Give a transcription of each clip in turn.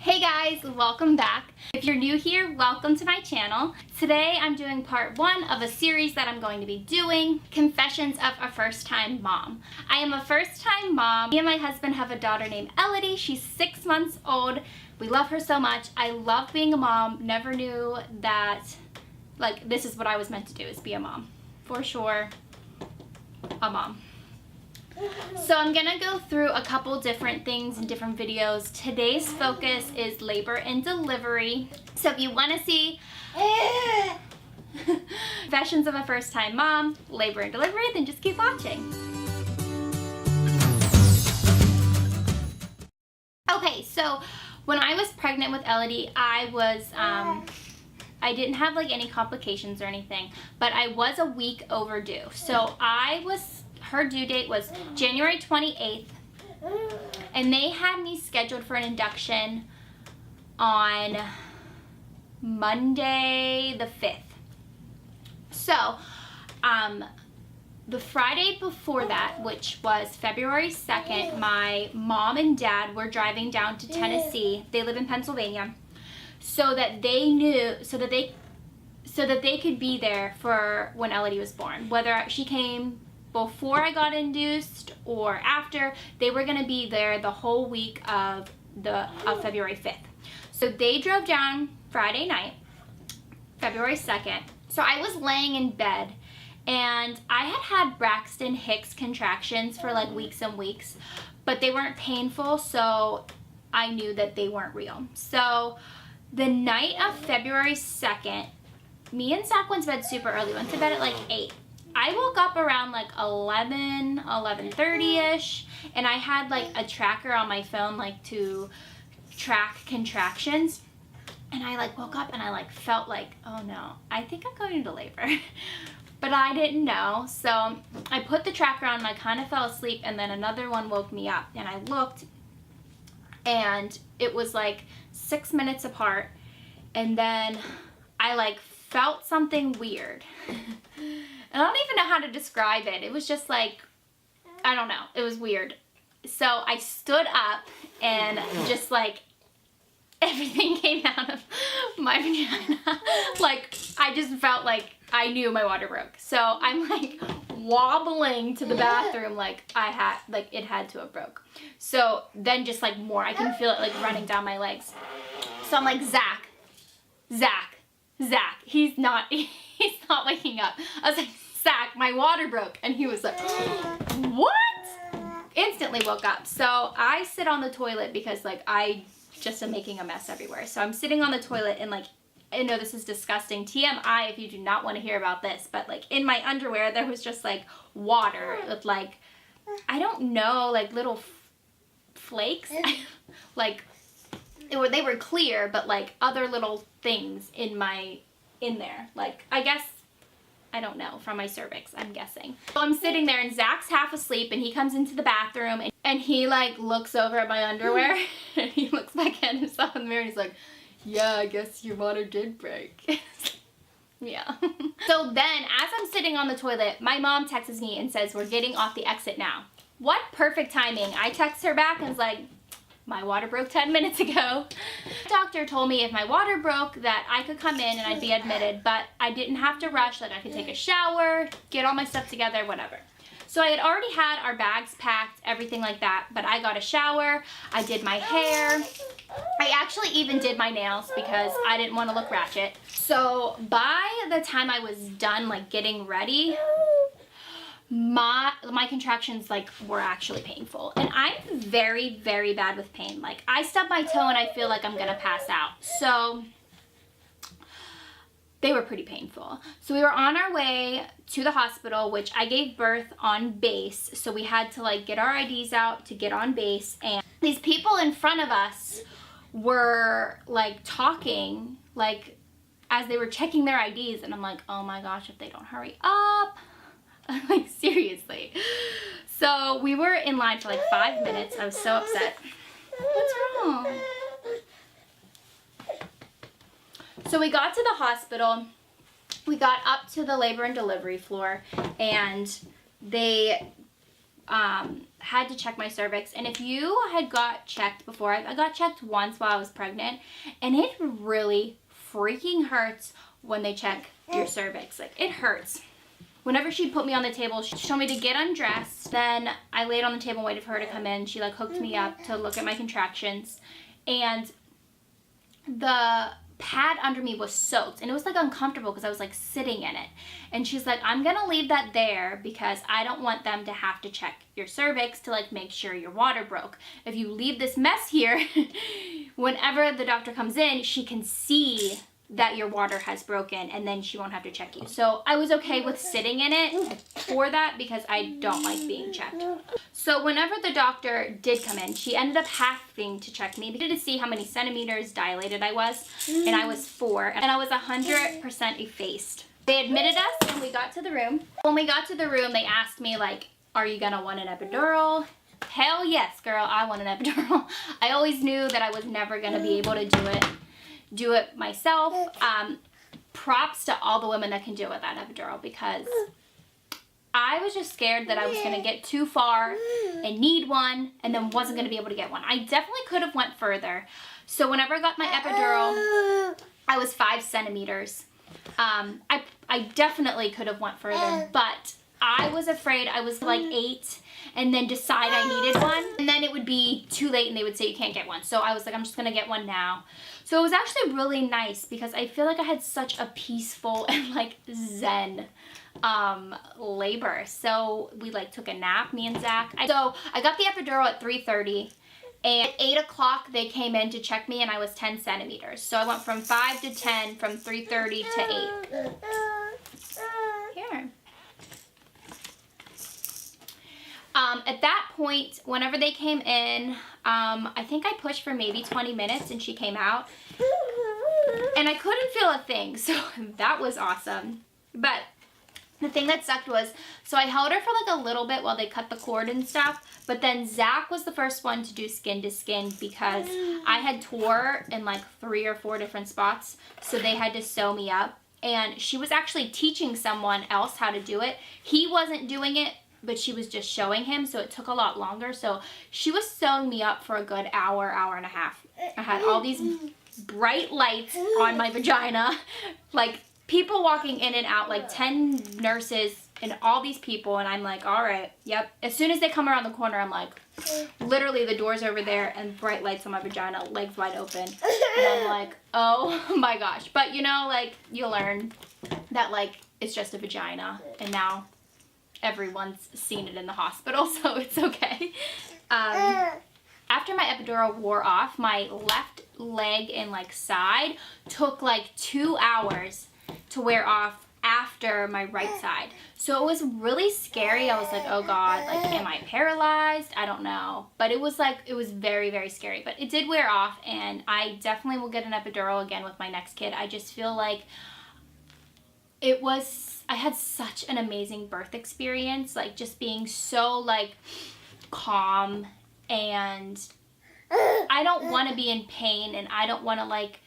Hey guys, welcome back. If you're new here, welcome to my channel. Today I'm doing part 1 of a series that I'm going to be doing, Confessions of a First-Time Mom. I am a first-time mom. Me and my husband have a daughter named Elodie. She's 6 months old. We love her so much. I love being a mom. Never knew that, like, this is what I was meant to do, is be a mom. For sure, a mom. So I'm gonna go through a couple different things in different videos. Today's focus is labor and delivery. So if you wanna see Confessions of a First-Time Mom, labor and delivery, then just keep watching. Okay, so when I was pregnant with Elodie, I didn't have like any complications or anything, but I was a week overdue. So her due date was January 28th, and they had me scheduled for an induction on Monday the 5th. So, the Friday before that, which was February 2nd, my mom and dad were driving down to Tennessee. They live in Pennsylvania, so that they could be there for when Elodie was born. Whether she came before I got induced or after, they were gonna be there the whole week of February 5th. So they drove down Friday night, February 2nd. So I was laying in bed, and I had Braxton Hicks contractions for like weeks and weeks, but they weren't painful, so I knew that they weren't real. So the night of February 2nd, me and Zach went to bed super early. Went to bed at like 8. I woke up around like 11:30ish, and I had like a tracker on my phone like to track contractions, and I like woke up and I like felt like, oh no, I think I'm going into labor. But I didn't know, so I put the tracker on and I kind of fell asleep, and then another one woke me up, and I looked, and it was like 6 minutes apart, and then I like felt something weird. I don't even know how to describe it. It was just like, I don't know. It was weird. So I stood up, and just like everything came out of my vagina. Like, I just felt like I knew my water broke. So I'm like wobbling to the bathroom like it had to have broke. So then just like more, I can feel it like running down my legs. So I'm like, Zach, he's not waking up. I was like, Zach, my water broke. And he was like, what? Instantly woke up. So I sit on the toilet because like I just am making a mess everywhere. So I'm sitting on the toilet, and like, I know this is disgusting. TMI if you do not want to hear about this, but like in my underwear there was just like water with like, I don't know, like little flakes. Like they were clear, but like other little things in there. Like, I guess, I don't know, from my cervix, I'm guessing. So I'm sitting there, and Zach's half asleep, and he comes into the bathroom, and he like looks over at my underwear, and he looks back at himself in the mirror, and he's like, yeah, I guess your water did break. Yeah. So then, as I'm sitting on the toilet, my mom texts me and says, we're getting off the exit now. What perfect timing. I text her back and was like, my water broke 10 minutes ago. The doctor told me if my water broke that I could come in and I'd be admitted, but I didn't have to rush, that I could take a shower, get all my stuff together, whatever. So I had already had our bags packed, everything like that, but I got a shower, I did my hair, I actually even did my nails because I didn't want to look ratchet. So by the time I was done like getting ready, my contractions like were actually painful, and I'm very, very bad with pain. Like, I stub my toe and I feel like I'm gonna pass out. So they were pretty painful. So we were on our way to the hospital, which I gave birth on base, so we had to like get our IDs out to get on base, and these people in front of us were like talking like as they were checking their IDs, and I'm like, oh my gosh, if they don't hurry up. Like, seriously. So we were in line for like 5 minutes. I was so upset. What's wrong? So we got to the hospital. We got up to the labor and delivery floor, and they had to check my cervix. And if you had got checked before, I got checked once while I was pregnant, and it really freaking hurts when they check your cervix. Like, it hurts. Whenever she put me on the table, she told me to get undressed. Then I laid on the table and waited for her to come in. She like hooked me up to look at my contractions, and the pad under me was soaked, and it was like uncomfortable because I was like sitting in it. And she's like, I'm gonna leave that there because I don't want them to have to check your cervix to like make sure your water broke. If you leave this mess here, whenever the doctor comes in, she can see that your water has broken, and then she won't have to check you. So I was okay with sitting in it for that because I don't like being checked. So whenever the doctor did come in, she ended up having to check me to see how many centimeters dilated I was, and I was 4, and I was 100% effaced. They admitted us, and we got to the room. When we got to the room, they asked me like, are you gonna want an epidural? Hell yes, girl, I want an epidural. I always knew that I was never gonna be able to do it myself. Props to all the women that can do it with that epidural, because I was just scared that I was gonna get too far and need one and then wasn't gonna be able to get one. I definitely could have went further. So whenever I got my epidural, I was 5 centimeters. I definitely could have went further, but I was afraid I was like 8 and then decide I needed one, and then it would be too late and they would say you can't get one. So I was like, I'm just gonna get one now. So it was actually really nice because I feel like I had such a peaceful and like zen labor. So we like took a nap, me and Zach. So I got the epidural at 3:30, and at 8 o'clock they came in to check me, and I was 10 centimeters. So I went from 5 to 10, from 3:30 to 8. Here. At that point, whenever they came in, I think I pushed for maybe 20 minutes and she came out. And I couldn't feel a thing, so that was awesome. But the thing that sucked was, so I held her for like a little bit while they cut the cord and stuff, but then Zach was the first one to do skin to skin because I had tore in like 3 or 4 different spots, so they had to sew me up. And she was actually teaching someone else how to do it. He wasn't doing it, but she was just showing him, so it took a lot longer. So she was sewing me up for a good hour, hour and a half. I had all these bright lights on my vagina, like people walking in and out, like 10 nurses and all these people, and I'm like, all right, yep. As soon as they come around the corner, I'm like, literally the door's over there and bright lights on my vagina, legs wide open, and I'm like, oh my gosh. But you know, like, you learn that like it's just a vagina, and now everyone's seen it in the hospital, so it's okay. After my epidural wore off, my left leg and like side took like 2 hours to wear off after my right side. So it was really scary. I was like, oh God, like, am I paralyzed? I don't know. But it was like, it was very, very scary. But it did wear off, and I definitely will get an epidural again with my next kid. I just feel like I had such an amazing birth experience, like just being so like calm, and I don't want to be in pain, and I don't want to like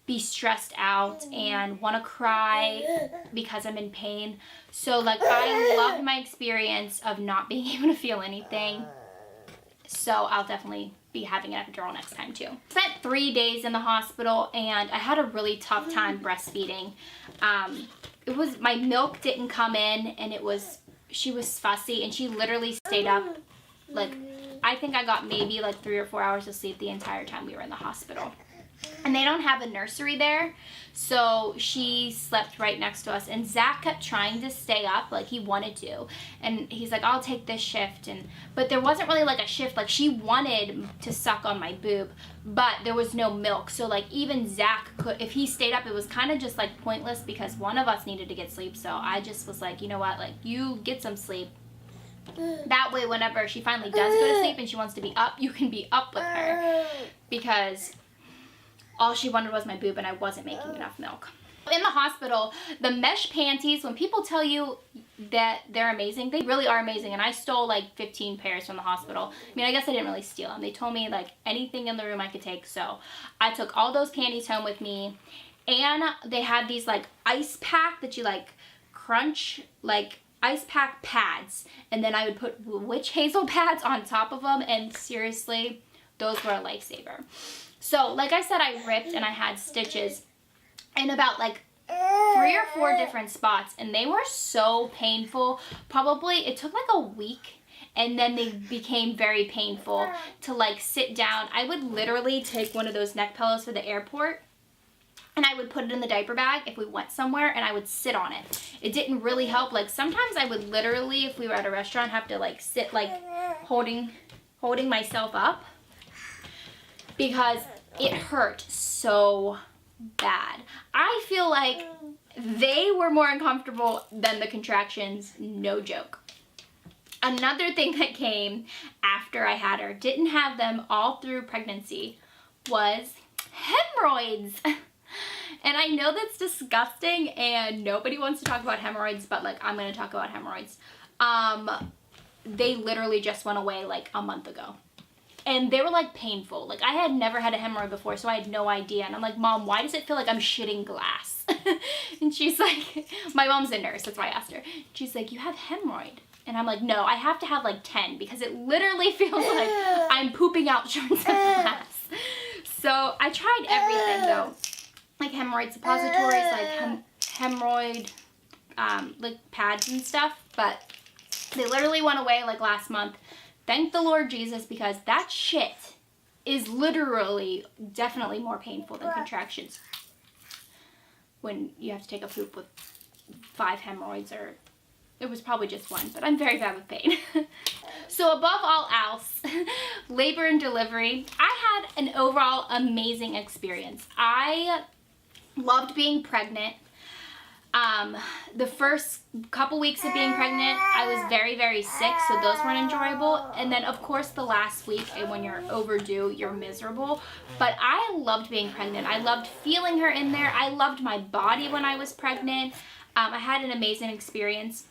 be stressed out and want to cry because I'm in pain. So like I loved my experience of not being able to feel anything. So I'll definitely be having an epidural next time too. Spent 3 days in the hospital, and I had a really tough time breastfeeding. My milk didn't come in, and she was fussy, and she literally stayed up. Like, I think I got maybe like 3 or 4 hours of sleep the entire time we were in the hospital. And they don't have a nursery there, so she slept right next to us, and Zach kept trying to stay up, like he wanted to, and he's like, I'll take this shift, but there wasn't really like a shift. Like, she wanted to suck on my boob, but there was no milk, so like even Zach could, if he stayed up, it was kind of just like pointless because one of us needed to get sleep. So I just was like, you know what, like, you get some sleep. That way, whenever she finally does go to sleep and she wants to be up, you can be up with her, because all she wanted was my boob, and I wasn't making enough milk. In the hospital, the mesh panties, when people tell you that they're amazing, they really are amazing. And I stole like 15 pairs from the hospital. I mean, I guess I didn't really steal them. They told me like anything in the room I could take. So I took all those panties home with me. And they had these like ice pack that you like crunch. Like, ice pack pads, and then I would put witch hazel pads on top of them, and seriously, those were a lifesaver. So like I said, I ripped and I had stitches in about like 3 or 4 different spots, and they were so painful. Probably it took like a week, and then they became very painful to like sit down. I would literally take one of those neck pillows for the airport, and I would put it in the diaper bag if we went somewhere, and I would sit on it. It didn't really help. Like sometimes I would literally, if we were at a restaurant, have to like sit like holding myself up because it hurt so bad. I feel like they were more uncomfortable than the contractions, no joke. Another thing that came after I had her, didn't have them all through pregnancy, was hemorrhoids. And I know that's disgusting and nobody wants to talk about hemorrhoids, but like I'm gonna talk about hemorrhoids. They literally just went away like a month ago. And they were like painful. Like I had never had a hemorrhoid before, so I had no idea. And I'm like, Mom, why does it feel like I'm shitting glass? And she's like, my mom's a nurse, that's why I asked her. She's like, you have hemorrhoid. And I'm like, no, I have to have like 10 because it literally feels like I'm pooping out shards of glass. So I tried everything though. Like hemorrhoid suppositories, like hemorrhoid like pads and stuff. But they literally went away like last month. Thank the Lord Jesus, because that shit is literally definitely more painful than contractions when you have to take a poop with 5 hemorrhoids, or it was probably just 1, but I'm very bad with pain. So above all else, labor and delivery, I had an overall amazing experience. I loved being pregnant. The first couple weeks of being pregnant, I was very, very sick, so those weren't enjoyable. And then, of course, the last week, and when you're overdue, you're miserable. But I loved being pregnant. I loved feeling her in there. I loved my body when I was pregnant. I had an amazing experience.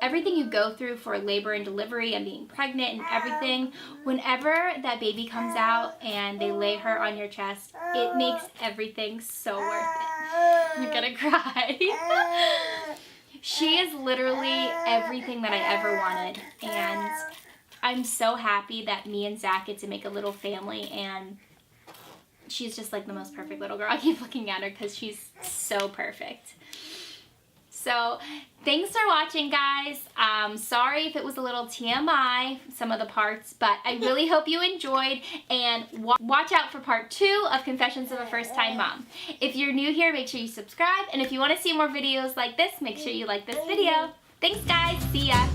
Everything you go through for labor and delivery and being pregnant and everything, whenever that baby comes out and they lay her on your chest, it makes everything so worth it. I'm gonna cry. She is literally everything that I ever wanted, and I'm so happy that me and Zach get to make a little family, and she's just like the most perfect little girl. I keep looking at her because she's so perfect. So thanks for watching, guys. Sorry if it was a little TMI, some of the parts, but I really hope you enjoyed, and watch out for part 2 of Confessions of a First Time Mom. If you're new here, make sure you subscribe, and if you want to see more videos like this, make sure you like this video. Thanks, guys. See ya.